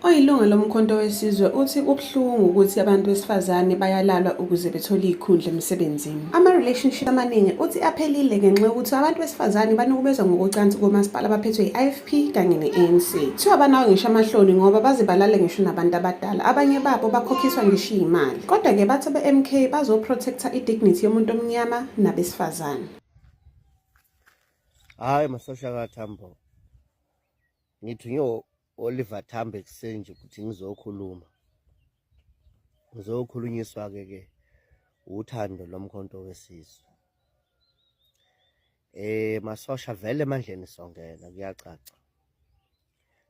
Oyilunga lomkhonto wesizwe uthi kubuhlungu ukuthi abantu besifazane bayalalwa ukuze bethole izikhundla emsebenzini. Ama-relationship amaningi uthi aphelile ngenxa yokuthi abantu besifazane banukubezwa ngokocansi komasipala abaphethwe yi-IFP kanye ne-ANC. Kuthiwa banawo ngisho amahloni ngoba baze balale ngisho nabantu abadala. Abanye babo bakhokhiswa ngisho iy'mali. Kodwa-ke bathi be-MK bazoprotecta i-dignity yomuntu omnyama nabesifazane. Hayi masosha kaThambo, ngithunywe Oliver Tambo ekuseni nje ukuthi ngizokhulunyiswa-ke uthando lomkhonto wesizwe. Masosha vele emandleni songena, kuyacaca.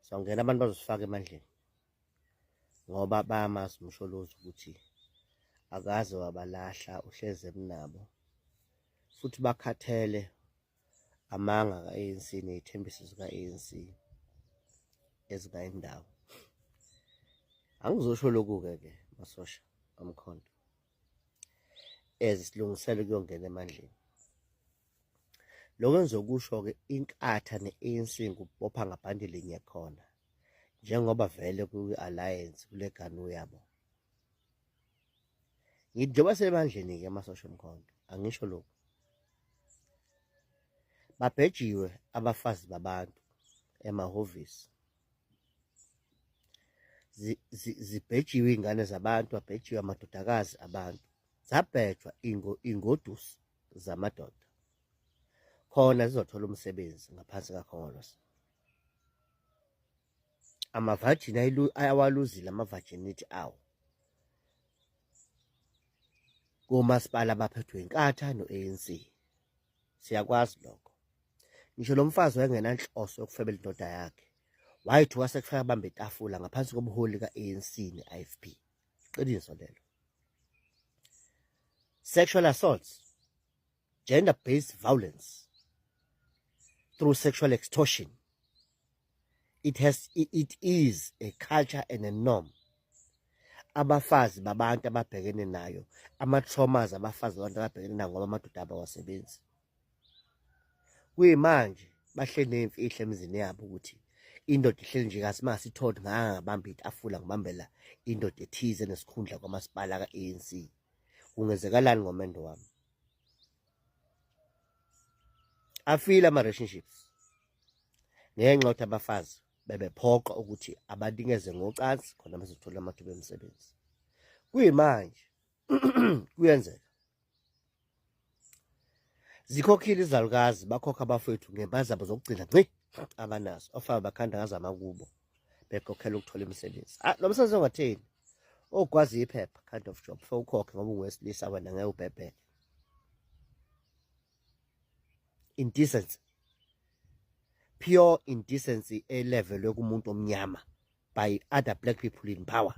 Songena abantu bazosifaka emandleni ngoba bayamazi umsholozi ukuthi akaze wabalahla, uhleze emnabo futhi bakhathele amanga ka-ANC ney'thembiso zika-ANC ezikayindawo. Angizosho lokhu-ke masosha omkhonto silungisele kuyongena emandleni. Lokho engizokusho-ke inkatha ne-ANC ngubopha ngaphandle linye khona njengoba vele kwi-alliance kule ganu yabo. Ngithi njengoba semandleni-ke amasosha omkhonto, angisho lokhu. Babhejiwe abafazi babantu emahhovisi, zibhejiwe iy'ngane zabantu, babhejiwe amadodakazi abantu, zabhejwa ingoduso zamadoda khona zizothola umsebenzi ngaphansi kakhongolose. Amavajini awaluzile ama-virginity awo komasipala abaphethwe inkatha no-ANC. Siyakwazi lokho. Ngisho lo mfazi wayengenanhloso yokufebela indoda yakhe, wayithi wasekufika abambe itafula ngaphansi kobuholi ka-ANC ne-IFP. Iqiniso lelo. Sexual assaults, gender-based violence through sexual extortion. It is a culture and a norm. Abafazi babantu ababhekene nayo, ama-traumas abafazi babantu ababhekene nayo ngoba amadoda abawasebenzi. Kuyimanje bahleli ney'mfihlo emizini yabo ukuthi indoda ihleli nje kazi masithole ngabamba itafula ngibambela indoda ethize nesikhundla kwamasipala ka-ANC. Kungenzekalani ngomendo wami? Afile ama-relationships ngenxa yokuthi abafazi bebephoqa ukuthi abanikeze ngocansi khona bezothola amathuba emisebenzi. Kuyimanje kuyenzeka zikhokhile izalukazi, bakhokha abafowethu ngempahla zabo zokugcina ngci abanazo, ofaka bakhandakaza amakubo bekhokhela ukuthola imisebenzi. Lo msebenzi ongatheni okwazi iphepha, kind of job, for ukhokhe ngoba ungowesilisa wena ngeke ubhebheke. Indecency, pure indecency level yokumuntu omnyama by other black people in power.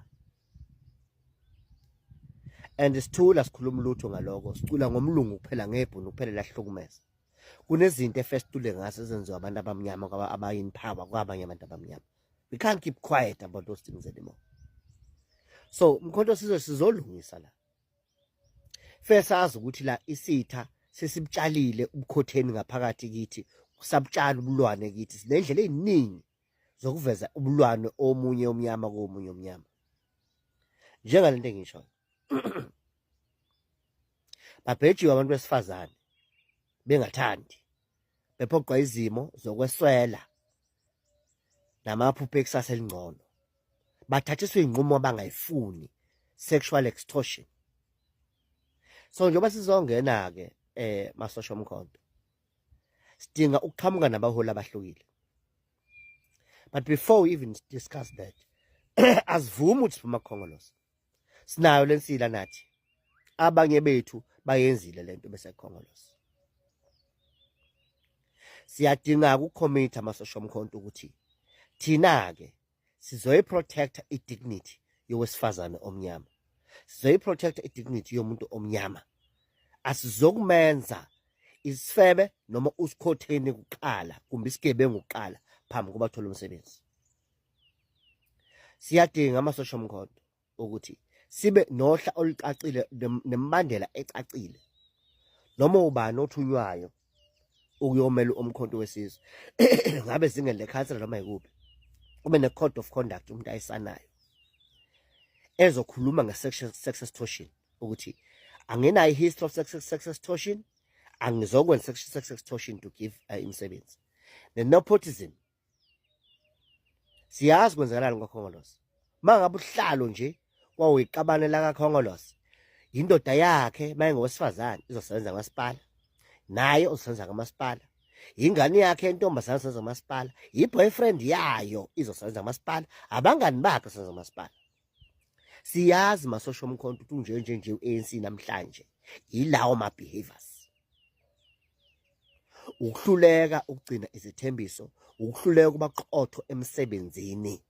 And sithula sikhuluma lutho ngaloko, sicula ngomlungu kuphela ngebhunu kuphela lahlukumeza. Kunezinto efestule ngazo ezenziwa abantu abamnyama abayin power kwabanye abantu abamnyama. We can't keep quiet about those things anymore. So mkhonto sizolungisa la. First sazi ukuthi la isitha sesibutshalile ubukhotheni ngaphakathi kithi, sabutshala ubulwane kithi. Sinendlela eziningi zokuveza ubulwane omunye omnyama komunye omnyama. Njengalento engisho. Babhejiwe abantu besifazane bengathandi, bephoqwa izimo zokweswela namaphupho ekusasa elingcono, bathathiswe iy'nqumo abangayifuni, sexual extortion. So njengoba sizongena-ke masosha omkhonto, sidinga ukuqhamuka nabaholi abahlukile. But before we even discuss that, asivumi ukuthi siphuma kukhongolose. Sinayo lensila nathi, abanye bethu bayenzile lento besekhongolose. Siyadinga ukukhomitha amasosha omkhonto ukuthi thina-ke sizoyiprotecta i-dignity yowesifazane omnyama, sizoyiprotecta i-dignity yomuntu omnyama. Asizokumenza isifebe noma usikhotheni kuqala kumbe isigebengu kuqala phambi kuba thola umsebenzi. Siyadinga amasosha omkhonto ukuthi sibe nohla olucacile nemibandela ecacile. Noma ubani othunywayo ukuyomela umkhonto wesizwe ngabe zingene lekhansela noma yikuphi, kube ne-code of conduct umuntu ayisanayo ezokhuluma nge-sex extortion ukuthi angenayo i-history of sex extortion, angizokwenza sex extortion to give imisebenzi. Ne-nepotism siyazi kwenzakalani kwaKhongolose. Mangabe uhlalo nje kwawiqabane la kaKhongolose, indoda yakhe mayengowesifazane izosebenza kamasipala, naye uzosebenza kamasipala. Ingane yakhe entombazane izosebenza kamasipala, i-boyfriend yayo izosebenza kamasipala, abangani bakhe izosebenza kamasipala. Siyazi masosha omkhonto ukuthi nje u-ANC namhlanje yilawo ma-behaviors. Ukuhluleka ukugcina izithembiso, ukuhluleka kuba qotho emsebenzini.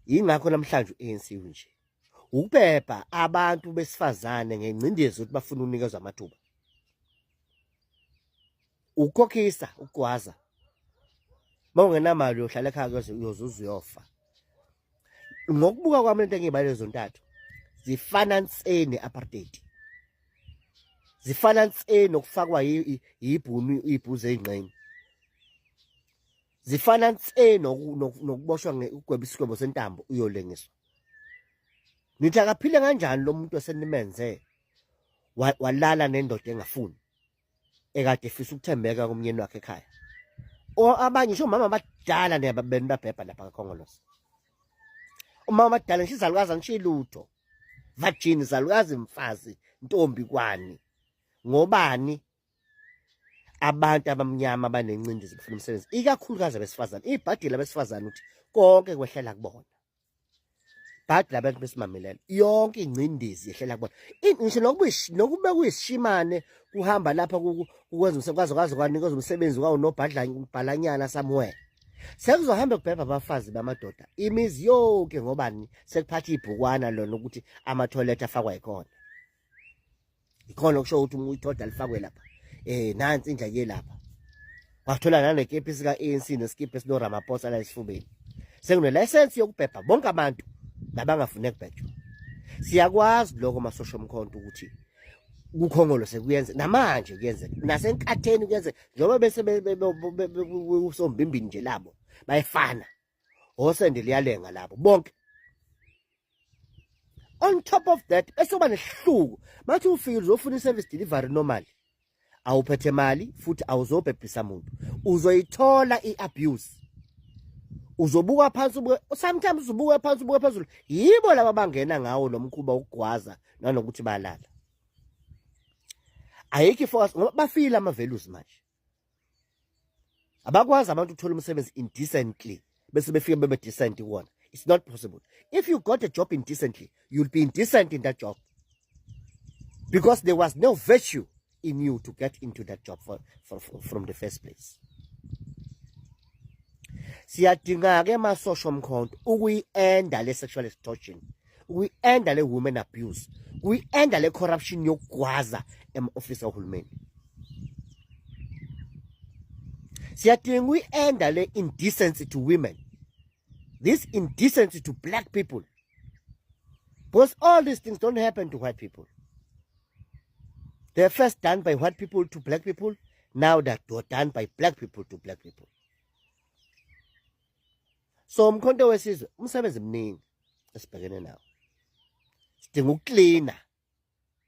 Yingakho namhlanje u-ANC nje ukubhebha abantu besifazane ngengcindezi ukuthi bafuna unikezwa amathuba. Ukukhokhisa, ukugwaza. Mawungenamali uyohlala ekhaya uyozuza uyofa. Ngokubuka kwami lento engiyibale zontathu zifana nsene apartheid. Zifana nsene nokufakwa ibhuzu ey'ngqeni. Zifana nsene nokuboshwa ukugweba isigwebo sentambo uyolengiswa. Nithi akaphile kanjani lo muntu esenimenze walala nendoda engafuni ekade efisa ukuthembeka kumyeni wakhe ekhaya. Abanye ngisho umama abadala nebabeni babhebha lapha kaKhongolose. Umama abadala ngisho izalukazi angisho ilutho. Virgin izalukazi mfazi ntombi kwani. Ngobani abantu abamnyama abanencindezi befuna umsebenzi ikakhulukazi abesifazane. Ibhadile abesifazane uthi konke kwehlela kubona. Bhadile abantu besimamilelo yonke ingcindezi yehlela kubona. Ngisho nokube kuyisishimane kuhamba lapha ukwenza umsebenzi kwanikeza umsebenzi kwawo nobhalanyana somewhere. Sekuzohamba kubhebha abafazi bamadoda imizi yonke ngobani sekuphatha ibhukwana lona ukuthi ama-toilet afakwa yikhona. Ikhona okusho ukuthi uyithoda lifakwe lapha. Nansi indlela lapha. Wathola nanekepisi ka-ANC nesikiphi esinoRamaphosa la esifubeni. Sekune-license yokubhebha bonke abantu nabangafuni ukubhejwa. Siyakwazi lokho masosha omkhonto ukuthi kuKhongolose kuyenze namanje kuyenzeka nasenkatheni kuyenzeka njengoba bese usombimbini nje labo bayifana osende liyalenga labo bonke. On top of that esoba nesihluku mathi ufike uzofuna i-service delivery normal awuphethe mali futhi awuzobhebhisa umuntu uzoyithola i-abuse. Uzobuka phansi sometimes ubuka phansi ubuka phezulu yibo laba bangena ngawo nomkhuba ukugwaza nanokuthi balala. Ayikho focus ngoba bafila ama-values manje. Abakwazi abantu ukuthola umsebenzi indecently bese befika bebe decent kuwona. It's not possible. If you got a job indecently, you'll be indecent in that job. Because there was no virtue in you to get into that job from the first place. Siyadinga-ke masosha omkhonto ukuyi-enda le-sexual extortion, ukuyi-enda le-women abuse, ukuyi-enda le-corruption yokugwaza ema-ofisi kahulumeni. Siyadinga ukuyi-enda le-indecency to women, this indecency to black people. Because all these things don't happen to white people. They're first done by white people to black people, now they're done by black people to black people. So umkhonto wesizwe umsebenzi mningi esibhekene nawo. Sidinga ukuklina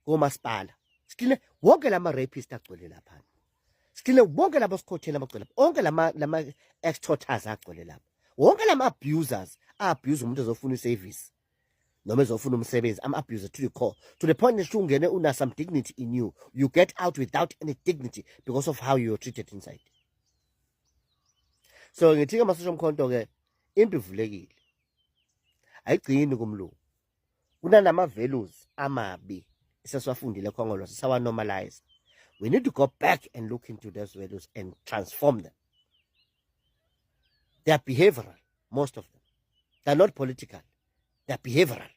komasipala. Sikline wonke lama rapist agcwele lapha. Sikline wonke labo sikhothela abagcwele lapha. Wonke lama extorters agcwele lapha. Wonke lama abusers abuse umuntu ezofuna iservice noma ezofuna umsebenzi abuser to the core, to the point that ungene una some dignity in you, you get out without any dignity because of how you are treated inside. So ngithi ke masosha omkhonto ke impi ivulekile ayigcini kumlungu. Kunanama values amabi esesiwafundile eKhongolose sawa normalize. We need to go back and look into those values and transform them. They are behavioral, most of them. They are not political. They are behavioral.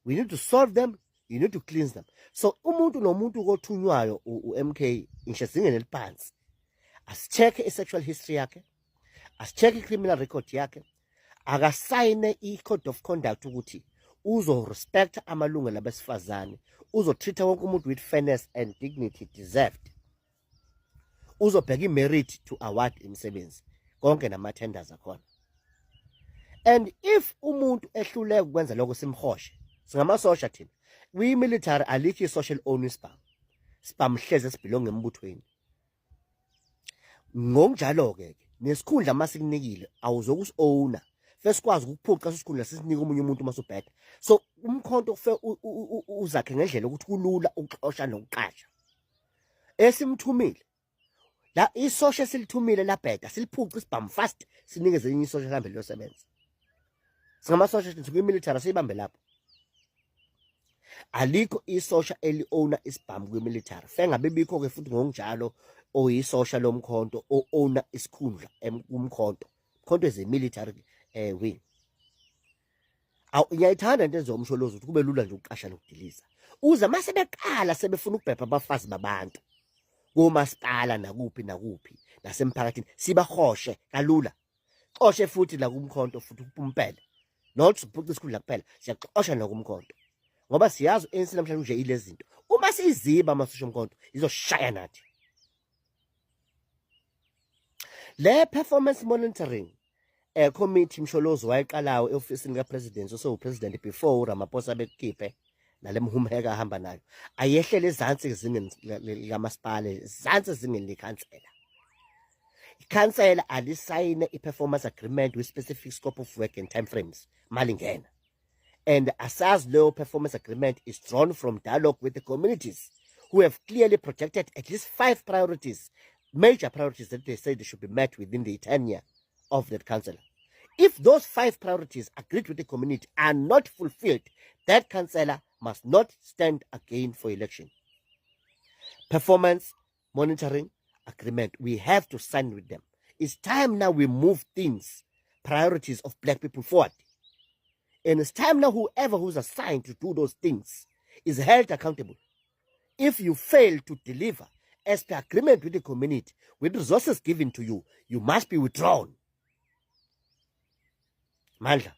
We need to solve them. You need to cleanse them. So umuntu nomuntu kothunywayo uMK inshezingene eliphansi. Asicheck i-sexual history yakhe. Asicheck i-criminal record yakhe. Akasayine i-code of conduct ukuthi uzo-respect amalungelo abesifazane. Uzo-treat wonke umuntu with fairness and dignity deserved. Uzobheka i-merit to award imisebenzi. konke nama-tenders akhona. And if umuntu ehluleka ukwenza lokho simhoshe, singamasosha thina. Kwi-military alikho i-social own spam hleze esibhilonga embuthweni. Ngokunjalo-ke nesikhundla masikunikile awuzokusi-owner first kwazi ukuphuca isikhundla sisinika omunye umuntu masubheda. So umkhonto kufe uzakhe ngendlela ukuthi kulula ukuxosha nokuqasha. Esimthumile la isosha silithumile labheda siliphuca isibhamu fast sinikeze enye isosha lihambe liyosebenza. Singamasosha thina kwi-military siyibambe lapho. Alikho isosha eli-owner isibhamu kwi-military. Fengabe bikho-ke futhi ngokunjalo oyisosha lomkhonto o-owner isikhundla kumkhonto. Umkhonto is a military wing. Ngiyayithanda into enziwa umsholozi ukuthi kube lula nje ukuqasha nokudiliza. Uze mase beqala sebefuna ukubhebha abafazi babantu. Komasipala nakuphi nasemphakathini sibahoshe kalula. Xoshe futhi la kumkhonto futhi ukumpela. Not ukuphuca isikhundla kuphela, siyaxosha nakumkhonto. Ngoba siyazi ANC namhlanje nje ilezi zinto. Uma siziba amasosha omkhonto izoshaya nathi. Le performance monitoring committee msholozi wayeqalayo e-ofisini ka-president president before Ramaphosa bekhiphe nale mhumeka ahamba nayo ayehlele ezantsi ezingeni likamasipala ezantsi ezingeni lekhansela. Ikhansela alisayine i-performance agreement with specific scope of work and time frames malingena. And asazi leyo performance agreement is drawn from dialogue with the communities who have clearly projected at least 5 priorities, major priorities that they say they should be met within the tenure of that councillor. If those 5 priorities agreed with the community are not fulfilled, that councillor must not stand again for election. Performance monitoring agreement, we have to sign with them. It's time now we move things, priorities of black people forward. And it's time now who's assigned to do those things is held accountable. If you fail to deliver as per agreement with the community, with resources given to you, you must be withdrawn. Mandla.